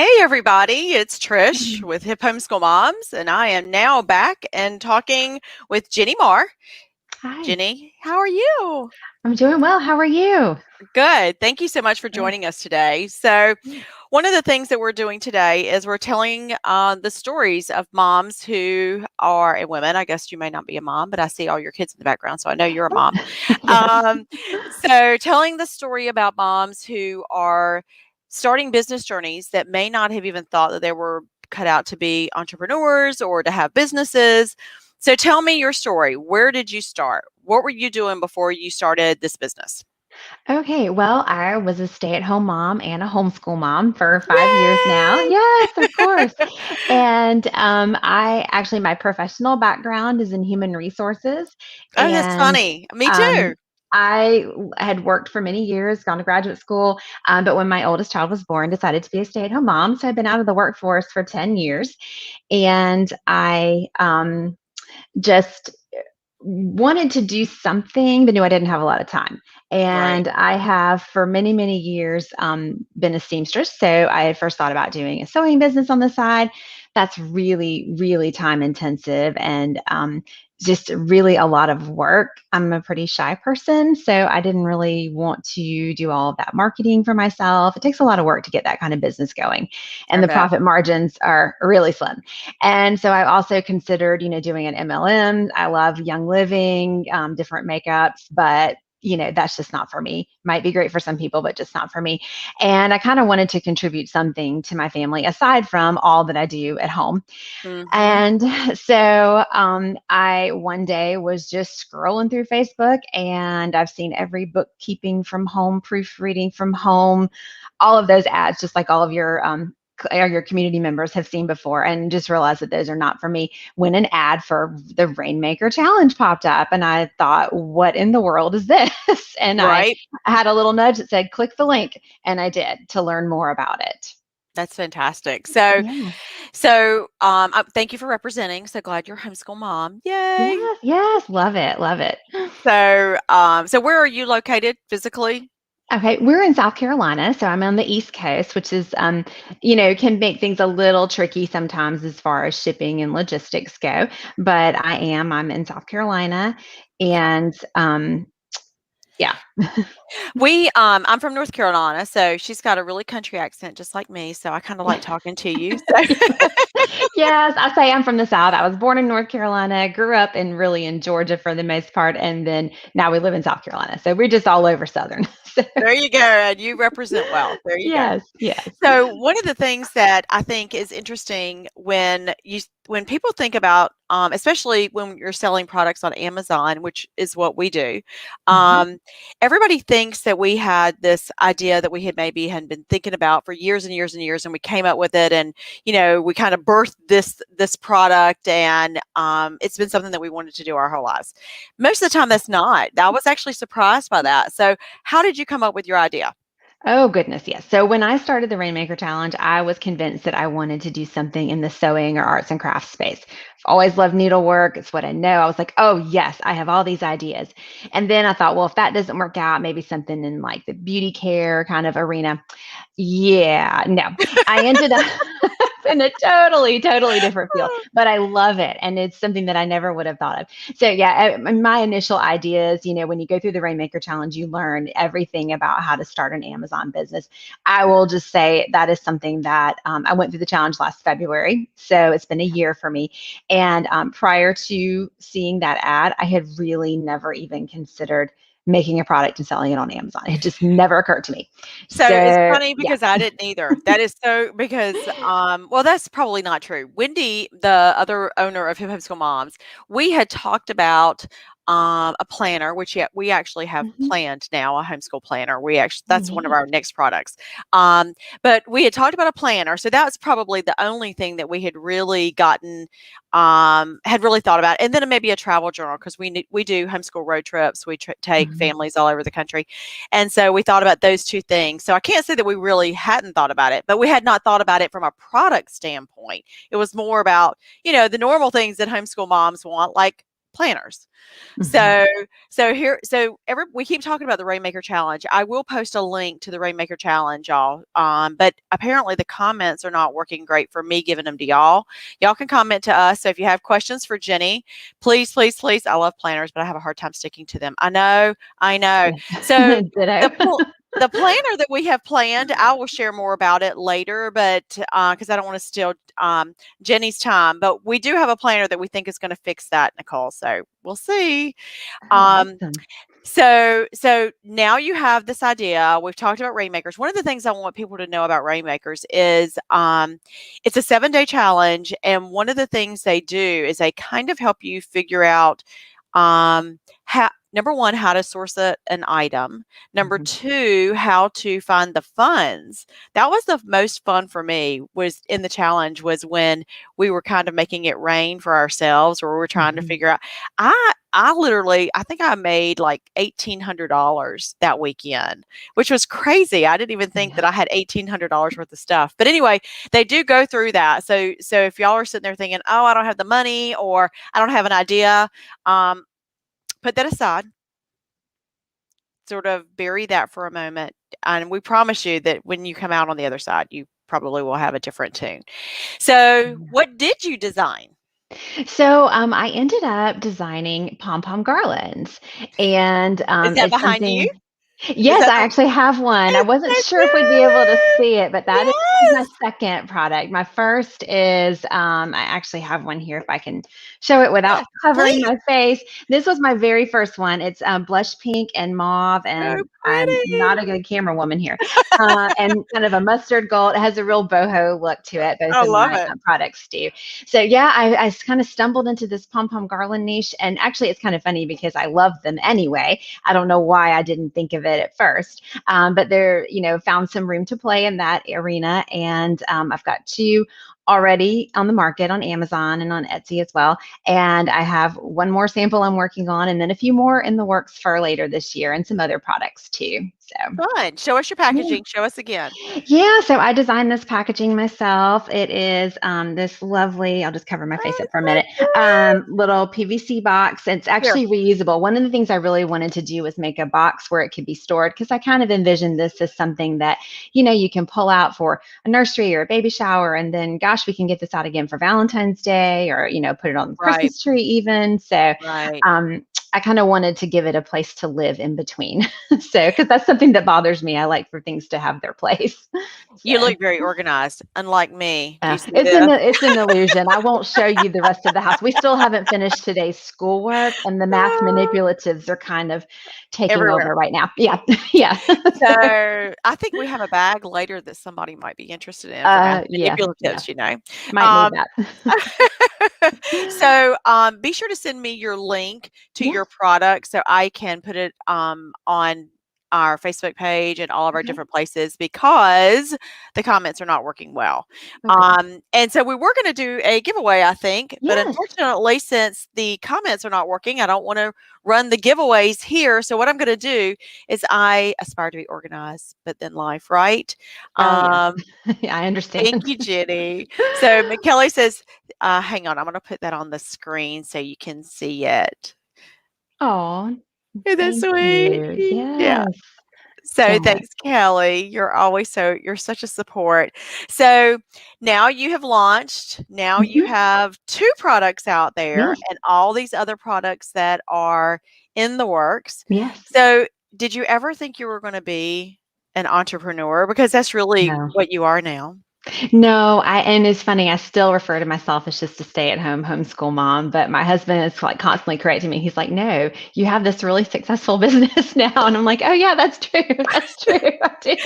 Hey everybody, it's Trish with Hip Homeschool Moms, and I am now back and talking with Jenny Marr. Hi, Jenny, how are you? I'm doing well. How are you? Good. Thank you so much for Good. joining us today. So, Yeah. one of the things that we're doing today is we're telling the stories of moms who are and women. I guess you may not be a mom, but I see all your kids in the background, so I know you're a mom. Yes. So, telling the story about moms who are starting business journeys that may not have even thought that they were cut out to be entrepreneurs or to have businesses. So, tell me your story. Where did you start? What were you doing before you started this business? Okay. Well, I was a stay-at-home mom and a homeschool mom for 5 years now. Yay! Yes, of course. And I actually, my professional background is in human resources. Oh, that's And funny. Me um, too. I had worked for many years, gone to graduate school. But when my oldest child was born, decided to be a stay-at-home mom. So I've been out of the workforce for 10 years. And I just wanted to do something, but knew I didn't have a lot of time. Right. And I have for many, many years been a seamstress. So I had first thought about doing a sewing business on the side. That's really, really time intensive and just really a lot of work. I'm a pretty shy person, so I didn't really want to do all of that marketing for myself. It takes a lot of work to get that kind of business going, I and the bet. profit margins are really slim. And so I also considered, doing an MLM. I love Young Living, different makeups, but that's just not for me. Might be great for some people, but just not for me. And I kind of wanted to contribute something to my family aside from all that I do at home. Mhm. And so I one day was just scrolling through Facebook, and I've seen every bookkeeping from home, proofreading from home, all of those ads, just like all of your community members have seen before, and just realized that those are not for me. When an ad for the Rainmaker Challenge popped up, and I thought, what in the world is this? And I Right. had a little nudge that said, click the link, and I did to learn more about it. That's fantastic. So Yeah. thank you for representing. So glad you're a homeschool mom. Yay. Yes. Yes. Love it. Love it. So where are you located physically? Okay, we're in South Carolina, so I'm on the East Coast, which is, can make things a little tricky sometimes as far as shipping and logistics go. But I'm in South Carolina, and yeah. I'm from North Carolina, so she's got a really country accent just like me, so I kind of like talking to you. So Yes, I say I'm from the South. I was born in North Carolina, grew up in Georgia for the most part, and then now we live in South Carolina. So we're just all over Southern. So, there you go. And you represent well. There you go. yes, yes. So one of the things that I think is interesting when people think about, especially when you're selling products on Amazon, which is what we do, Mhm. um, everybody thinks that we had this idea that we hadn't been thinking about for years and years and years, and we came up with it, and we kind of birthed this product, and it's been something that we wanted to do our whole lives. Most of the time, that's not. I was actually surprised by that. So, how did you come up with your idea? Oh, goodness, yes. So when I started the Rainmaker Challenge, I was convinced that I wanted to do something in the sewing or arts and crafts space. I've always loved needlework. It's what I know. I was like, oh, yes, I have all these ideas. And then I thought, well, if that doesn't work out, maybe something in like the beauty care kind of arena. Yeah, no. I ended up in a totally, totally different field, but I love it. And it's something that I never would have thought of. So, yeah, my initial ideas, when you go through the Rainmaker Challenge, you learn everything about how to start an Amazon business. I will just say that is something that I went through the challenge last February. So it's been a year for me. And prior to seeing that ad, I had really never even considered making a product and selling it on Amazon. It just never occurred to me. So it's So, funny yeah. because I didn't either. That is so because well, that's probably not true. Wendy, the other owner of Hip Homeschool Moms, we had talked about a planner, which yet we actually have Mhm. planned now, a homeschool planner. We actually Oh, that's one of neat. our next products. Um, but we had talked about a planner, so that's probably the only thing that we had really gotten had really thought about, and then maybe a travel journal because we do homeschool road trips. We take Mhm. families all over the country, and so we thought about those two things. So I can't say that we really hadn't thought about it, but we had not thought about it from a product standpoint. It was more about, the normal things that homeschool moms want, like planners. Mhm. So we keep talking about the Rainmaker Challenge. I will post a link to the Rainmaker Challenge, y'all. But apparently the comments are not working great for me giving them to y'all. Y'all can comment to us. So if you have questions for Jeni, please, please, please. I love planners, but I have a hard time sticking to them. I know. Yes. So Ditto. the the planner that we have planned, I will share more about it later, but because I don't want to steal Jeni's time, but we do have a planner that we think is going to fix that, Nicole. So we'll see. Oh, Um, awesome. so now you have this idea. We've talked about Rainmakers. One of the things I want people to know about Rainmakers is it's a 7-day challenge, and one of the things they do is they kind of help you figure out how number one, how to source an item. Number Mhm. two, how to find the funds. That was the most fun for me was in the challenge was when we were kind of making it rain for ourselves or we were trying to Mhm. figure out. I literally I think I made like $1,800 that weekend, which was crazy. I didn't even think that Yeah. I had $1,800 worth of stuff. But anyway, they do go through that. So if y'all are sitting there thinking, "Oh, I don't have the money," or "I don't have an idea," um, put that aside, sort of bury that for a moment, and we promise you that when you come out on the other side, you probably will have a different tune. So, what did you design? So, I ended up designing pom-pom garlands, and, Is that it's behind you? something. Is Yes, that I the actually have one. I It's wasn't so sure if we'd be able to good! see it, but that is my Yes! second product. My first is, I actually have one here if I can show it without Yes, covering please. my face. This was my very first one. It's, blush pink and mauve, So and I'm pretty. not a good camera woman here. And kind of a mustard gold. It has a real boho look to it. Both I of love my, it. products do. So yeah, I kind of stumbled into this pom-pom garland niche, and actually it's kind of funny because I love them anyway. I don't know why I didn't think of it at first. But they're, found some room to play in that arena. And I've got two already on the market on Amazon and on Etsy as well. And I have one more sample I'm working on, and then a few more in the works for later this year, and some other products too. So, Fun. Show us your yeah. packaging. Show us again. Yeah, so I designed this packaging myself. It is this lovely, I'll just cover my face Oh, up it's for a so minute, good. little PVC box. It's Here. actually reusable. One of the things I really wanted to do was make a box where it could be stored because I kind of envisioned this as something that, you can pull out for a nursery or a baby shower. And then, gosh, we can get this out again for Valentine's Day or, put it on the Right, Christmas tree even. So, right. um, I kind of wanted to give it a place to live in between. So, because that's something that bothers me. I like for things to have their place. You So, look very organized, unlike me. Do you see it's this? an illusion. I won't show you the rest of the house. We still haven't finished today's schoolwork, and the math Ah, manipulatives are kind of taking everywhere. over right now. Yeah, yeah. So, So, I think we have a bag later that somebody might be interested in for math yeah, yeah. manipulatives, you know? Might need Um, that. so, be sure to send me your link to Yeah. your product so I can put it, on our Facebook page and all of our Okay. different places because the comments are not working well. Okay. And so we were gonna do a giveaway, I think, but Yes. unfortunately, since the comments are not working, I don't wanna run the giveaways here. So what I'm gonna do is I aspire to be organized, but then life, right? Oh, yeah. Um, Yeah, I Thank understand. you, Jenny. So McKelly says, hang on, I'm gonna put that on the screen so you can see it. Oh, Isn't that thank sweet? you. Yeah. Yes. So Yeah. thanks, Kelly. You're such a support. So now you have launched. Now you Mhm. have 2 products out there Yes. and all these other products that are in the works. Yes. So did you ever think you were gonna be an entrepreneur? Because that's really No. what you are now. No, and it's funny, I still refer to myself as just a stay-at-home homeschool mom, but my husband is like constantly correcting me. He's like, "No, you have this really successful business now." And I'm like, "Oh yeah, that's true. That's true. I do."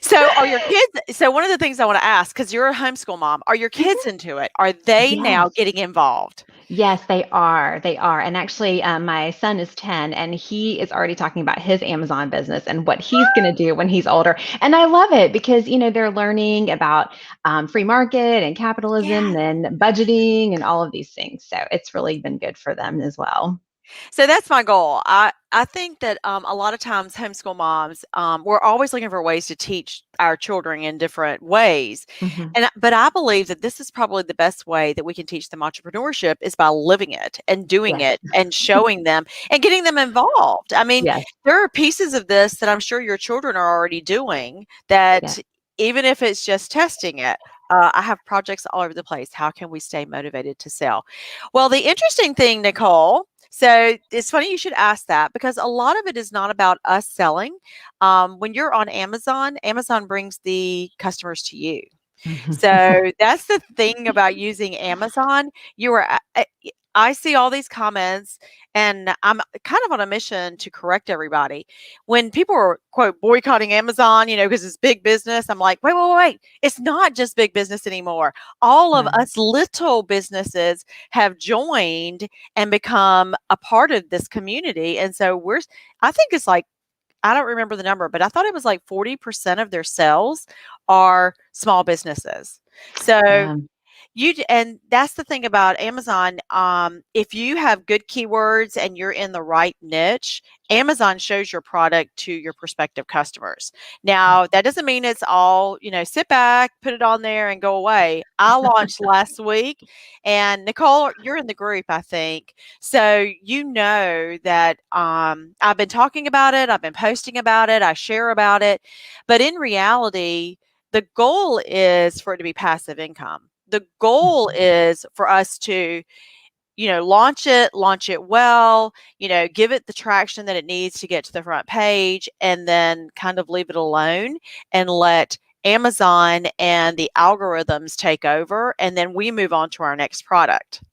So are your kids so one of the things I wanna ask, ask because 'cause you're a homeschool mom, are your kids Mhm. into it? Are they now Yes. getting involved? Yes, they are. They are. And actually, my son is 10 and he is already talking about his Amazon business and what he's going to do when he's older. And I love it because, they're learning about free market and capitalism Yes. and budgeting and all of these things. So it's really been good for them as well. So that's my goal. I think that a lot of times homeschool moms, we're always looking for ways to teach our children in different ways, Mhm. but I believe that this is probably the best way that we can teach them entrepreneurship is by living it and doing Yes. it and showing them and getting them involved. I mean, Yes. there are pieces of this that I'm sure your children are already doing that, Yes. even if it's just testing it. I have projects all over the place. How can we stay motivated to sell? Well, the interesting thing, Nicole, so it's funny you should ask that because a lot of it is not about us selling. When you're on Amazon, Amazon brings the customers to you. Mhm. So that's the thing about using Amazon. You are, I see all these comments, and I'm kind of on a mission to correct everybody. When people are quote boycotting Amazon, because it's big business, I'm like, wait, wait, wait, wait. It's not just big business anymore. All of Right. us little businesses have joined and become a part of this community. And so I think it's like, I don't remember the number, but I thought it was like 40% of their sales are small businesses. So Yeah. and that's the thing about Amazon. If you have good keywords and you're in the right niche, Amazon shows your product to your prospective customers. Now, that doesn't mean it's all, sit back, put it on there and go away. I launched last week, and Nicole, you're in the group, I think. So you know that I've been talking about it, I've been posting about it, I share about it. But in reality, the goal is for it to be passive income. The goal Mhm. is for us to, launch it well, give it the traction that it needs to get to the front page, and then kind of leave it alone and let Amazon and the algorithms take over. And then we move on to our next product, Yeah.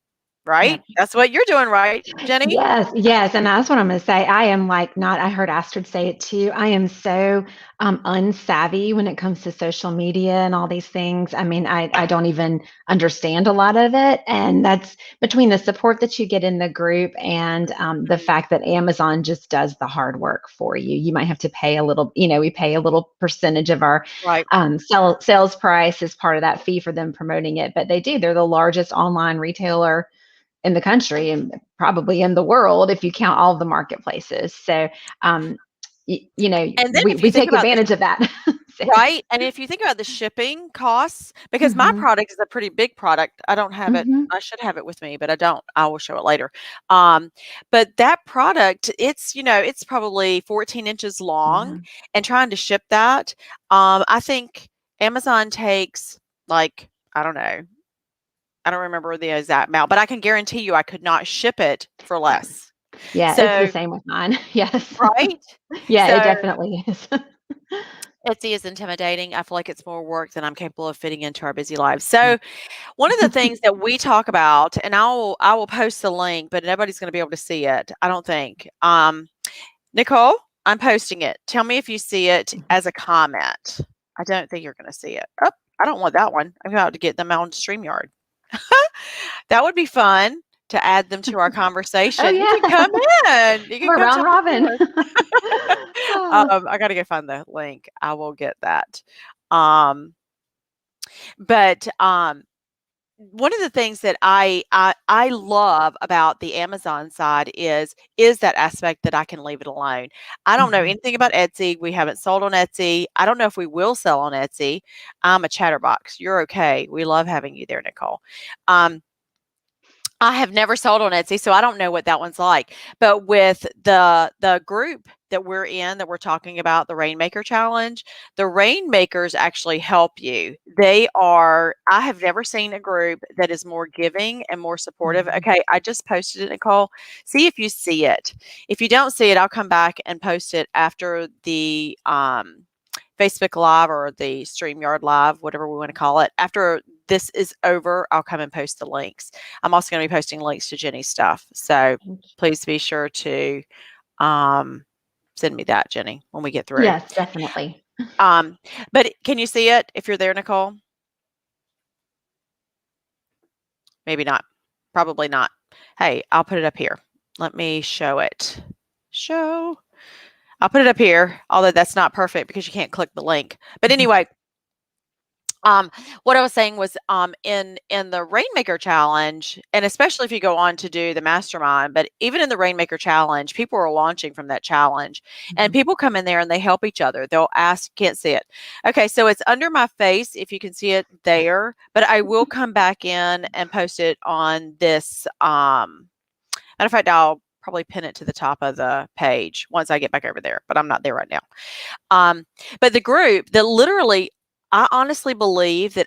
right? That's what you're doing, right, Jenny? Yes, yes, and that's what I'm gonna say. I am like not I heard Astrid say it too. I am so unsavvy when it comes to social media and all these things. I mean, I don't even understand a lot of it. And that's between the support that you get in the group and the Mhm. fact that Amazon just does the hard work for you. You might have to pay a little, we pay a little percentage of our Right. sales price as part of that fee for them promoting it. But they do. They're the largest online retailer in the country and probably in the world if you count all of the marketplaces. So, um, And then if you we think take about the advantage of that. So, Right, and if you think about the shipping costs, because my mhm, product is a pretty big product, I don't have it. mhm, I should have it with me, but I don't. I will show it later. Um, but that product, it's probably 14 inches long, yeah, and trying to ship that, I think Amazon takes, like, I don't know, I don't remember the exact amount, but I can guarantee you I could not ship it for right. less. Yeah, it's the So, same with mine. Yes. right? Yeah, it So definitely is. Etsy is intimidating. I feel like it's more work than I'm capable of fitting into our busy lives. So, one of the things that we talk about, and I will post the link, but nobody's going to be able to see it, I don't think. Nicole, I'm posting it. Tell me if you see it as a comment. I don't think you're going to see it. Oh, I don't want that one. I'm about to get them on StreamYard. That would be fun to add them to our Oh, conversation. You can yeah. come in. You can We're come round talk to robin. us. Oh, I got to go find the link. I will get that. Um, but one of the things that I love about the Amazon side is that aspect that I can leave it alone. I don't know mhm. anything about Etsy. We haven't sold on Etsy. I don't know if we will sell on Etsy. I'm a chatterbox. You're okay. We love having you there, Nicole. Um, I have never sold on Etsy, so I don't know what that one's like. But with the group that we're in, that we're talking about, the Rainmaker Challenge, the Rainmakers actually help you. I have never seen a group that is more giving and more supportive. Mhm. Okay, I just posted it, Nicole. See if you see it. If you don't see it, I'll come back and post it after the Facebook Live or the StreamYard Live, whatever we want to call it. After this is over, I'll come and post the links. I'm also going to be posting links to Jenny's stuff. So Thank you. please be sure to um, send me that, Jenny, when we get through. Yes, definitely. Um, but can you see it if you're there, Nicole? Maybe not. Probably not. Hey, I'll put it up here. Let me show it. Show. I'll put it up here, although that's not perfect because you can't click the link. But Mhm. anyway, Um, what I was saying was, in the Rainmaker Challenge, and especially if you go on to do the mastermind, but even in the Rainmaker Challenge, people are launching from that challenge, and Mhm. people come in there and they help each other. They'll ask, can't see it. Okay, so it's under my face if you can see it there, but I will come back in and post it on this. Matter of fact, I'll probably pin it to the top of the page once I get back over there, but I'm not there right now. Um, but the group that literally, I honestly believe that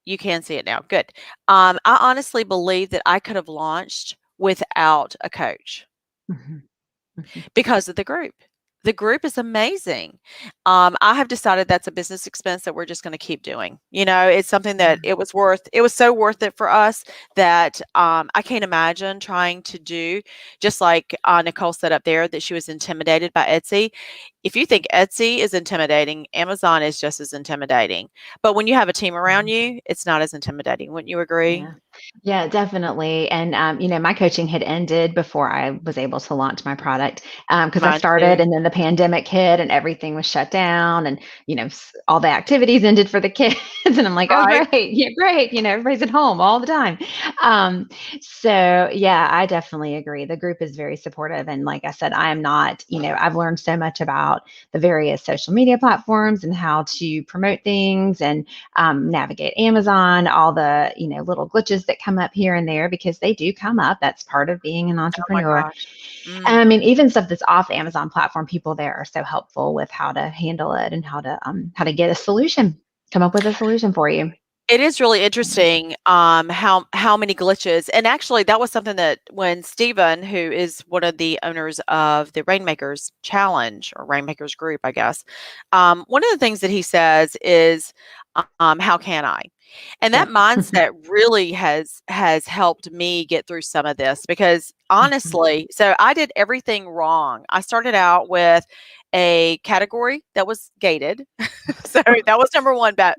you can see it now. Good. I honestly believe that I could have launched without a coach Mhm. Mhm. because of the group. The group is amazing. I have decided that's a business expense that we're just going to keep doing. You know, it's something that Yeah. it was so worth it for us that I can't imagine trying to do, just like Nicole said up there, that she was intimidated by Etsy. If you think Etsy is intimidating, Amazon is just as intimidating. But when you have a team around Mhm. you, it's not as intimidating. Wouldn't you agree? Yeah. Yeah, definitely. And, my coaching had ended before I was able to launch my product because I Mine started too. and then the pandemic hit and everything was shut down and, all the activities ended for the kids. And I'm like, oh, Right? great. Yeah, great. Everybody's at home all the time. Um, so, yeah, I definitely agree. The group is very supportive. And like I said, I am not, I've learned so much about the various social media platforms and how to promote things and navigate Amazon, all the little glitches that come up here and there because they do come up. That's part of being an Oh my entrepreneur. gosh. And Mm. I mean, even stuff that's off the Amazon platform, people there are so helpful with how to handle it and how to get a solution, come up with a solution for you. It is really interesting, how many glitches, and actually, that was something that when Steven, who is one of the owners of the Rainmakers Challenge or Rainmakers Group, I guess, one of the things that he says is, "How can I?" And that Yep. mindset really has helped me get through some of this because Mhm. honestly, so I did everything wrong. I started out with a category that was gated. So that was number 1 bad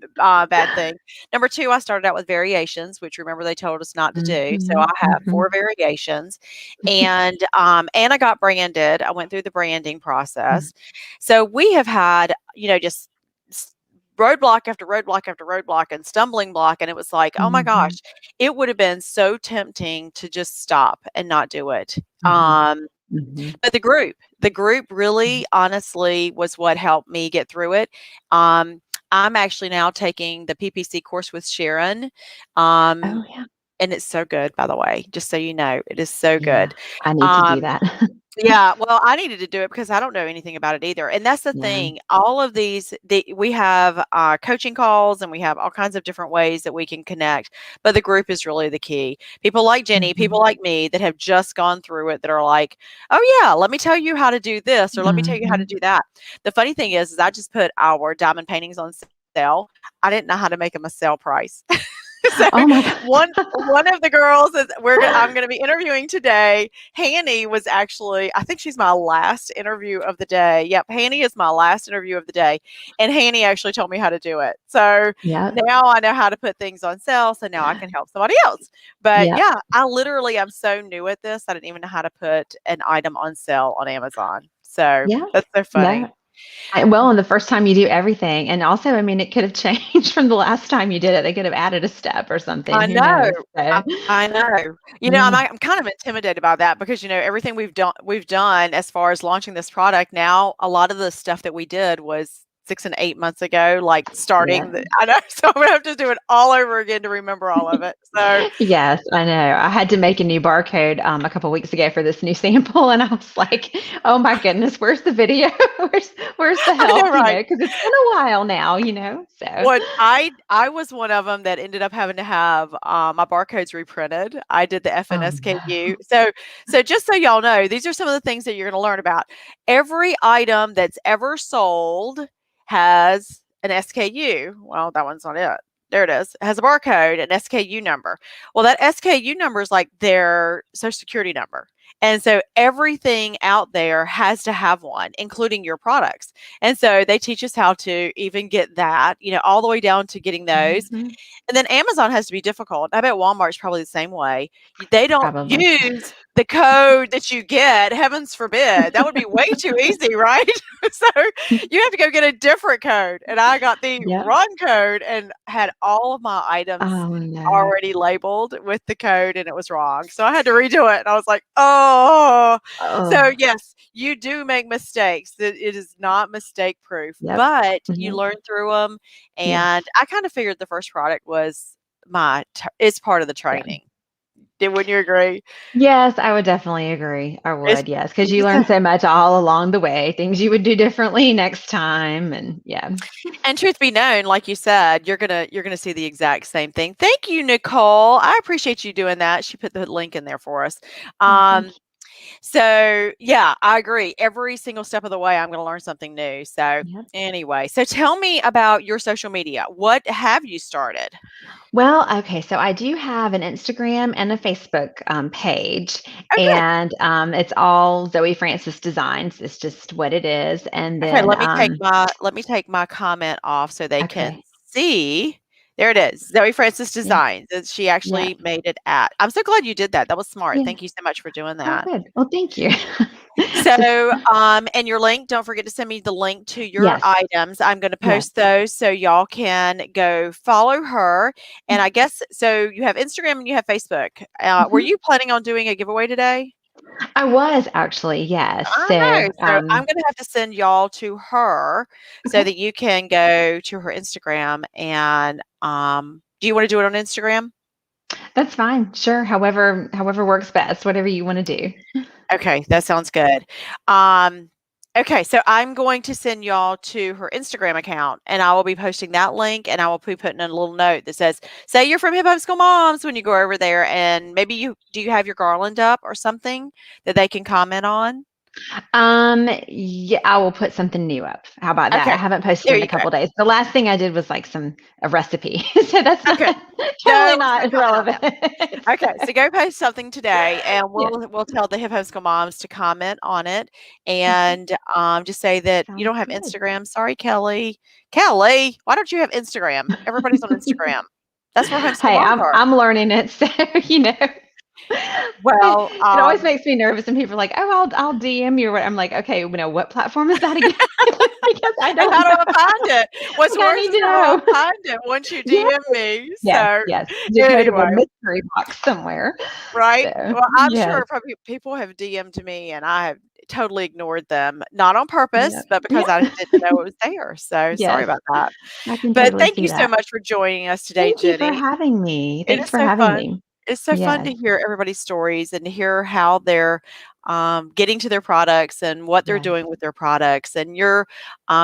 thing. Number 2, I started out with variations, which remember they told us not to do. So I Mhm. have Mhm. 4 variations and I got branded. I went through the branding Mhm. process. So we have had, just roadblock after roadblock after roadblock and stumbling block. And it was like, oh my Mhm. gosh, it would have been so tempting to just stop and not do it. Mhm. Mhm. But the group really honestly was what helped me get through it. Um, I'm actually now taking the PPC course with Sharon. Um, Oh yeah. and it's so good, by the way, just so you know, it is so Yeah. good. I need to do Um, that. yeah, well, I needed to do it because I don't know anything about it either, and that's the Yeah. thing. All of we have, coaching calls, and we have all kinds of different ways that we can connect, but the group is really the key. People like Jenny, people Mhm. like me that have just gone through it that are like, "Oh, yeah, let me tell you how to do this, or let me tell you how to Mhm. do that." The funny thing is I just put our diamond paintings on sale. I didn't know how to make them a sale price. So Oh my one of the girls is I'm god. gonna be interviewing today. Hanny was actually, I think she's my last interview of the day. Yep, Hanny is my last interview of the day, and Hanny actually told me how to do it. So Yep. now I know how to put things on sale, so now I can help somebody else. But Yep. yeah, I literally am so new at this. I didn't even know how to put an item on sale on Amazon. So Yeah. that's so No. funny. Well, and the first time you do everything, and also, I mean, it could have changed from the last time you did it. They could have added a step or something. I Who know. knows? So, I know. yeah. I'm kind of intimidated by that because, everything we've done as far as launching this product now, a lot of the stuff that we did was 6 and 8 months ago, like Yeah. starting the I know, so I'm gonna have to do it all over again to remember all of it. So, Yes, I know. I had to make a new barcode a couple weeks ago for this new sample, and I was like, "Oh my goodness, where's the video? Where's the I know, help?" right? Because it's been a while now, So, Well, I was one of them that ended up having to have, my barcodes reprinted. I did the oh FNSKU. no. So just so y'all know, these are some of the things that you're gonna learn about. Every item that's ever sold has an SKU. Well, that one's not it. There it is. It has a barcode, an SKU number. Well, that SKU number is like their Social Security number. And so everything out there has to have one, including your products. And so they teach us how to even get that, all the way down to getting those. Mhm. And then Amazon has to be difficult. I bet Walmart's probably the same way. They don't Probably. use the code that you get. Heavens forbid. That would be way too easy, right? So you have to go get a different code. And I got the Yep. wrong code and had all of my items Oh, no. already labeled with the code and it was wrong. So I had to redo it. And I was like, oh. So, Oh, yes, you do make mistakes. It is not mistake proof, yep. but you Mhm. learn through them. Yes. And I kind of figured the first product was it's part of the Yeah. training. Wouldn't you agree? Yes, I would definitely agree. I It's would, yes, because you learn so much all along the way, things you would do differently next time, and yeah. and truth be known, like you said, you're gonna see the exact same thing. Thank you, Nicole. I appreciate you doing that. She put the link in there for us. Oh, thank Um, so yeah, I agree. Every single step of the way, I'm gonna learn something new. So you. Yep. anyway, so tell me about your social media. What have you started? Well, okay, so I do have an Instagram and a Facebook, page, Oh, good. and, it's all Zoe Francis Designs. It's just what it is, and Okay, then, let me take my comment off so they can okay. see. There it is. Zoe Francis Yeah, Designs. She yeah, actually made it at. I'm so glad you did that. That was smart. yeah. Thank you so much for doing Oh, that. good. Well, thank you. Just So, and your link, don't forget to send me the link to your yes, items. I'm going to yes. post those so y'all can go follow her. And I guess so you have Instagram and you have Facebook. Were Mhm. you planning on doing a giveaway today? I was actually, yes. I So, know. So I'm gonna have to send y'all to her so okay. that you can go to her Instagram and, do you wanna do it on Instagram? That's fine. Sure. However works best, whatever you wanna do. Okay, that sounds good. Um, okay, so I'm going to send y'all to her Instagram account, and I will be posting that link, and I will be putting in a little note that says, "Say you're from Hip Hop School Moms" when you go over there, and maybe you have your garland up or something that they can comment on? Yeah, I will put something new up. How about that? I Okay, haven't posted there in a you go. couple days. The last thing I did was like a recipe. So that's not Okay. totally No, let's not not comment on relevant. that. Okay, so go post something today, and Yeah. we'll tell the Hip Hop School Moms to comment on it, Okay. and just say that you Sounds don't have good. Instagram. Sorry, Kelly. Kelly, why don't you have Instagram? Everybody's on Instagram. That's where homeschool Hey, moms I'm are. I'm learning it, so you know. Well, It always makes me nervous when people are like, "Oh, I'll DM you," or what. I'm like, "Okay, what platform is that again?" Because I and how don't do know. I find it? What's Like, I worse need is to how do I know. find it once you Yeah. DM me. Yes, So yes. anyway. Decodable mystery box somewhere. Right? So, Well, I'm yes. sure probably people have DM'd me and I have totally ignored them, not on Yeah. purpose, but Yeah. because I didn't know it was there. So sorry Yes, about that. I can But totally thank see you so that. much for joining us today, Thank you for Jenny. having me. It Thanks is for so having fun. me. It's so fun Yes. to hear everybody's stories and to hear how they're getting to their products and what they're Yes. doing with their products. And your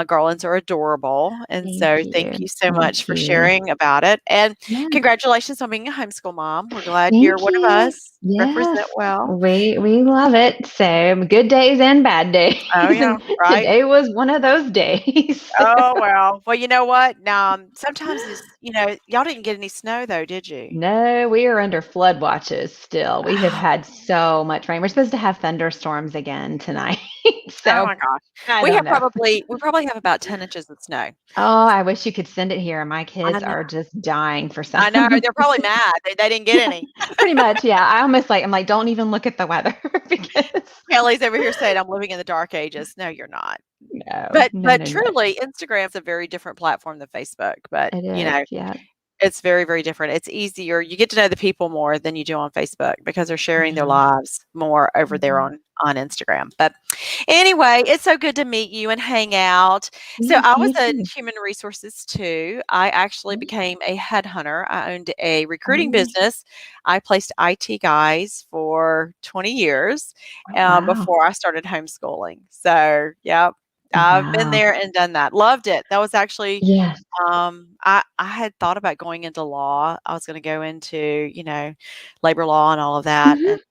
garlands are adorable. And Thank so thank you. you so much Thank for you. sharing about it. And Yeah. congratulations on being a homeschool mom. We're glad you're Thank one of you. us. Yes. Represent well. We love it. So, good days and bad days, Oh, yeah, and right? today was one of those days. Oh, well. Well, you know what? Sometimes it's y'all didn't get any snow though, did you? No, we are under flood watches still. We have had so much rain. We're supposed to have thunderstorms again tonight. Oh So, my gosh. I don't know. We probably have about 10 inches of snow. Oh, I wish you could send it here. My I kids know. are just dying for I know, some. they're probably mad. They didn't get Yeah, any. pretty much. Yeah. I'm like, don't even look at the weather because Kelly's over here saying, "I'm living in the dark ages." No, you're not. no, no, But no, no. truly, Instagram's a very different platform than Facebook, but, It is. Yeah. it's very, very different. It's easier. You get to know the people more than you do on Facebook because they're sharing their Yeah. lives more over there Mhm. on Instagram. But anyway, it's so good to meet you and hang out. So Yes, I was you in too. human resources too. I actually Yeah. became a headhunter. I owned a recruiting Oh, business. I placed IT guys for 20 years oh, wow. before I started homeschooling. So, yeah, I've been Wow. there and done that. Loved it. That was actually Yes. I had thought about going into law. I was gonna go into, labor law and all of that, Mhm. and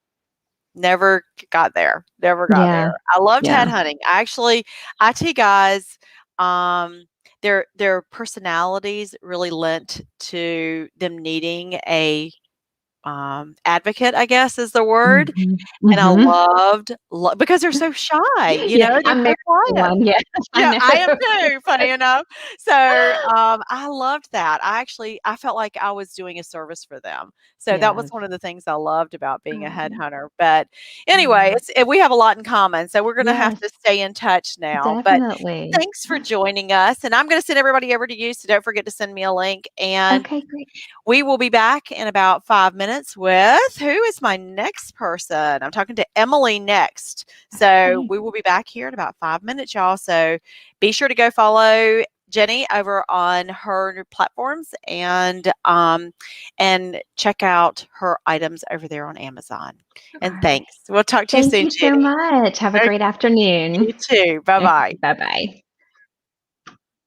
never got there, never got Yeah. there. I loved Yeah. headhunting. I actually IT guys, um, their personalities really lent to them needing a advocate, I guess is the word. Mhm. And I Mhm. loved because they're so shy, Yeah, they're I'm so married to quiet. one. Yes, I Yeah, I am know. too, funny enough. So, I loved that. I felt like I was doing a service for them. So that was Yes. one of the things I loved about being a Oh, headhunter. But anyway, yeah. we have a lot in common. So we're gonna have Yes, to stay in touch now. But definitely. thanks for joining us. And I'm gonna send everybody over to you. So don't forget to send me a link. And Okay, great. we will be back in about 5 minutes with who is my next person? I'm talking to Emily next. So Okay. we will be back here in about 5 minutes, y'all. So be sure to go follow Jeni over on her platforms and check out her items over there on Amazon. All And right. thanks. We'll talk to you Thank soon, you so Jenny. much. Have a Okay, great you afternoon. too. Bye Okay, bye. bye-bye.